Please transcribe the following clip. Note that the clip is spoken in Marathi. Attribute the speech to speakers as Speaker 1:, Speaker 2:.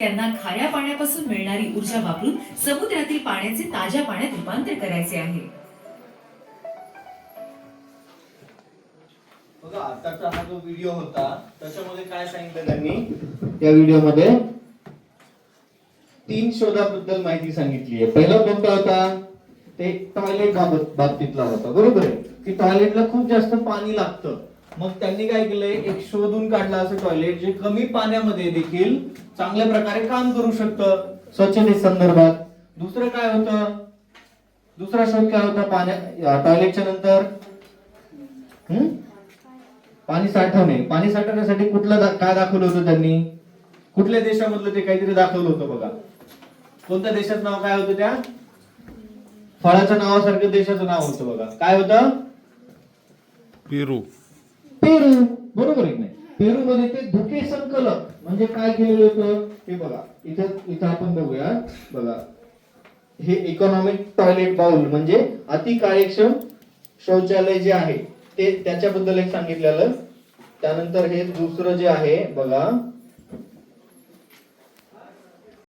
Speaker 1: त्यांना खाऱ्या पाण्यापासून मिळणारी ऊर्जा वापरून समुद्रातील पाण्याचे ताज्या पाण्यात रूपांतर करायचे आहे.
Speaker 2: बघा आताचा हा जो व्हिडिओ होता त्याच्यामध्ये काय सांगितलं त्यांनी या व्हिडिओमध्ये 3 शोधाबद्दल माहिती सांगितली आहे. पहिला कोणता होता ते टॉयलेट बाबतीतला होता, बरोबर आहे की टॉयलेटला खूप जास्त पाणी लागतं. मग त्यांनी काय केलंय एक शोधून काढलं असं टॉयलेट जे कमी पाण्यामध्ये देखील चांगल्या प्रकारे काम करू शकतं स्वच्छते संदर्भात. दुसरं काय होतं, दुसरा शोध काय होता पाण्या टॉयलेटच्या नंतर पाणी साठवणे. पाणी साठवण्यासाठी काय दाखवलं होतं त्यांनी, कुठल्या देशामधलं ते काहीतरी दाखवलं होतं बघा. कोणत्या देशाचं नाव काय होतं, त्या फळाच्या नावासारखं देशाचं नाव होतं बघा. काय होतं,
Speaker 3: पेरू.
Speaker 2: पेरू, बरोबर आहे की नाही. पेरू मध्ये ते धुके संकलक म्हणजे काय केलेलं होतं हे बघा. इथं आपण बघूया बघा. हे इकॉनॉमिक टॉयलेट बाउल म्हणजे अति कार्यक्षम शौचालय जे आहे ते त्याच्याबद्दल एक सांगितलेलं. त्यानंतर हे दुसरं जे आहे बघा